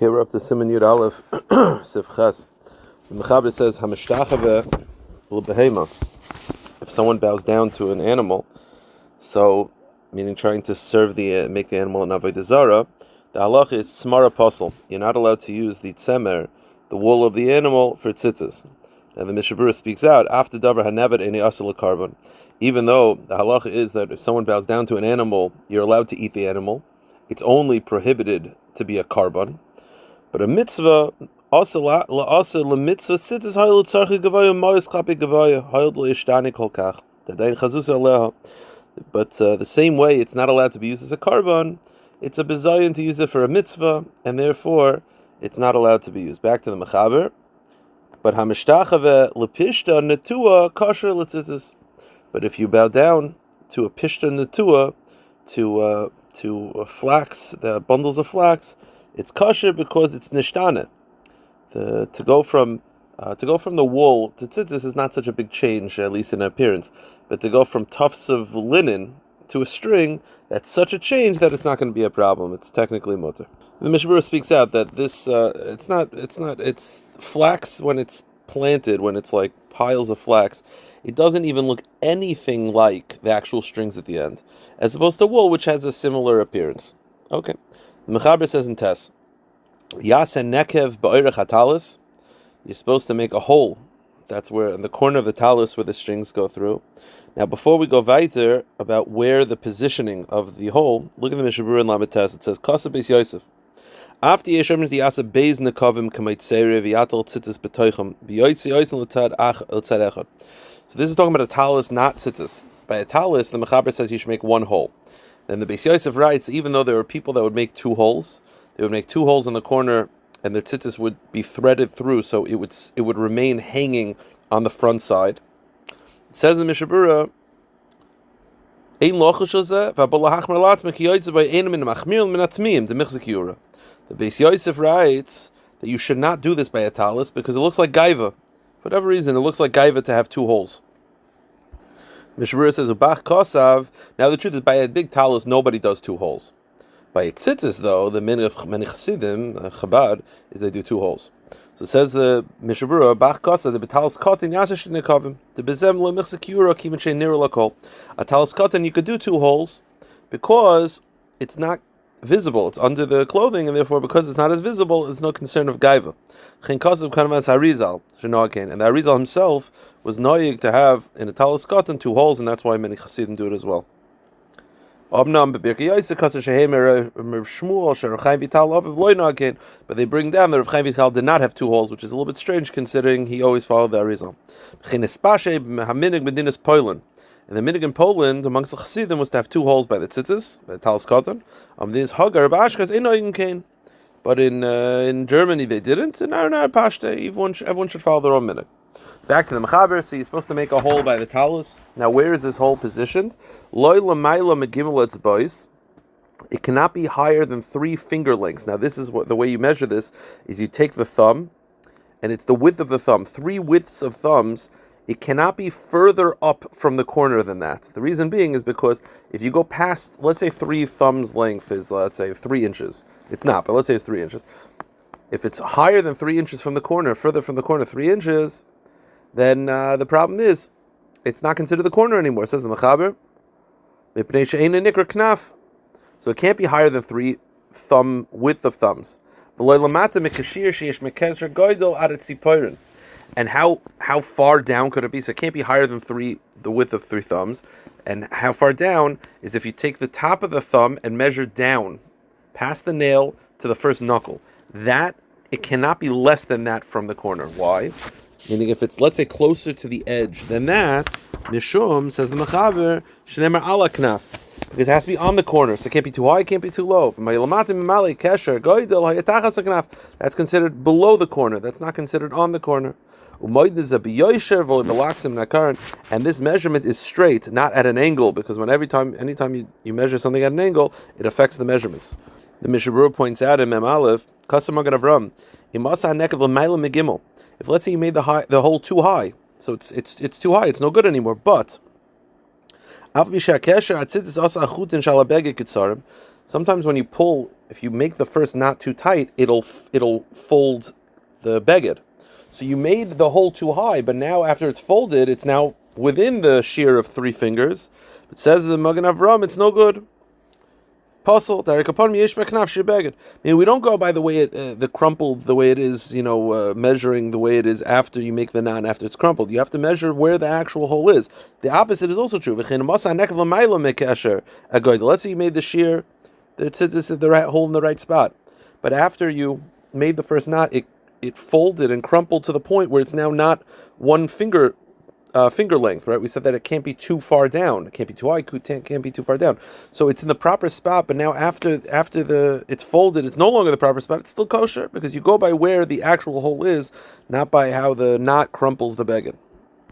Okay, we're up to Siman Yud Aleph, Seif Ches. The Mechaber says, "Hameshtachave l'behema." If someone bows down to an animal, so meaning trying to serve make the animal an avodah zarah, the halacha is smara posel. You're not allowed to use the tzemer, the wool of the animal, for tzitzis. And the Mishnah Berurah speaks out after davar hanevet eni asel carbon. Even though the halacha is that if someone bows down to an animal, you're allowed to eat the animal. It's only prohibited to be a carbon. But a mitzvah also la mitzvah sitzes hayl tzarchi gavaya ma'is chapi gavaya hayl leishtani kolkach tadayin chazus aleha. But the same way, it's not allowed to be used as a carbon. It's a bizayon to use it for a mitzvah, and therefore it's not allowed to be used. Back to the mechaber. But hameshtachave lepishta netua kosher letzitzis. But if you bow down to a pishta netua, to flax, the bundles of flax, it's kosher because it's nishtana. To go from the wool to tzitzis is not such a big change, at least in appearance. But to go from tufts of linen to a string, that's such a change that it's not going to be a problem. It's technically mutter. The Mishnah Berurah speaks out that this it's flax when it's planted, when it's like piles of flax. It doesn't even look anything like the actual strings at the end, as opposed to wool, which has a similar appearance. Okay. The Mechaber says in Tess, Yasen nekev ba'orech hatalis. You're supposed to make a hole. That's where, in the corner of the talis, where the strings go through. Now, before we go weiter about where the positioning of the hole, look at the Mishnah Berurah in Lamed Tess. It says, Kasa Beis Yosef. After Yeshomrit Yasa Beis Nekavim Kamaitzeire V'yatal Tzitzis B'toichem V'yoytzi Yoysen L'tzad Echad. So this is talking about a talis, not tzitzis. By a talis, the Mechaber says you should make one hole. Then the Beis Yosef writes, even though there were people that would make two holes, they would make two holes in the corner, and the tzitzis would be threaded through, so it would remain hanging on the front side. It says in Mishnah Berurah, the Beis Yosef writes that you should not do this by a talis because it looks like gaiva. For whatever reason, it looks like gaiva to have two holes. Mishnah Berurah says, "Ubach kosav." Now the truth is, by a big talis, nobody does two holes. By a tzitzis, though, the minhag of many Chassidim, Chabad, is they do two holes. So it says the Mishnah Berurah, "Bach kosav the betalis kotin yashish nekavim the bezem lemichsekura kimin shein nira lakol." A talis kotin you could do two holes because it's not visible; it's under the clothing, and therefore, because it's not as visible, there's no concern of gaiva. Chen kosav kanavas harizal shenoaken, and the Harizal himself was noyig to have in a talis kotin two holes, and that's why many Chassidim do it as well. But they bring down that Rav Chaim Vital did not have two holes, which is a little bit strange considering he always followed the Harizal. And the minig in Poland amongst the Chassidim was to have two holes by the tzitzis, by the talis cotton. But in Germany they didn't, and now Pashte, everyone should follow their own minig. Back to the Mechaber, so you're supposed to make a hole by the talis. Now, where is this hole positioned? It cannot be higher than 3 finger lengths. Now, this is the way you measure this, is you take the thumb, and it's the width of the thumb. 3 widths of thumbs. It cannot be further up from the corner than that. The reason being is because if you go past, let's say 3 thumbs length is, let's say, 3 inches. It's not, but let's say it's 3 inches. If it's higher than 3 inches from the corner, further from the corner 3 inches, then the problem is, it's not considered the corner anymore, says the Mechaber. So it can't be higher than 3 thumb width of thumbs. And how far down could it be? So it can't be higher than the width of 3 thumbs. And how far down is if you take the top of the thumb and measure down, past the nail to the first knuckle. That, it cannot be less than that from the corner. Why? Meaning if it's, let's say, closer to the edge than that, Mishum, says the Mechaber, Shnemer ala knaf. Because it has to be on the corner, so it can't be too high, it can't be too low. That's considered below the corner, that's not considered on the corner. And this measurement is straight, not at an angle, because anytime you measure something at an angle, it affects the measurements. The Mishnah Berurah points out in Mem Aleph, if let's say you made the hole too high, so it's too high, it's no good anymore. But sometimes when you pull, if you make the first knot too tight, it'll fold the beged. So you made the hole too high, but now after it's folded, it's now within the shear of 3 fingers. It says the Magen Avram, it's no good. Puzzle. We don't go by the way it, the crumpled, the way it is, measuring the way it is after you make the knot, after it's crumpled. You have to measure where the actual hole is. The opposite is also true. Let's say you made the shear, it says it's the right hole in the right spot, but after you made the first knot, it folded and crumpled to the point where it's now not 1 finger length, right? We said that it can't be too far down. It can't be too high. It can't be too far down. So it's in the proper spot. But now after it's folded, it's no longer the proper spot. It's still kosher because you go by where the actual hole is, not by how the knot crumples the beged.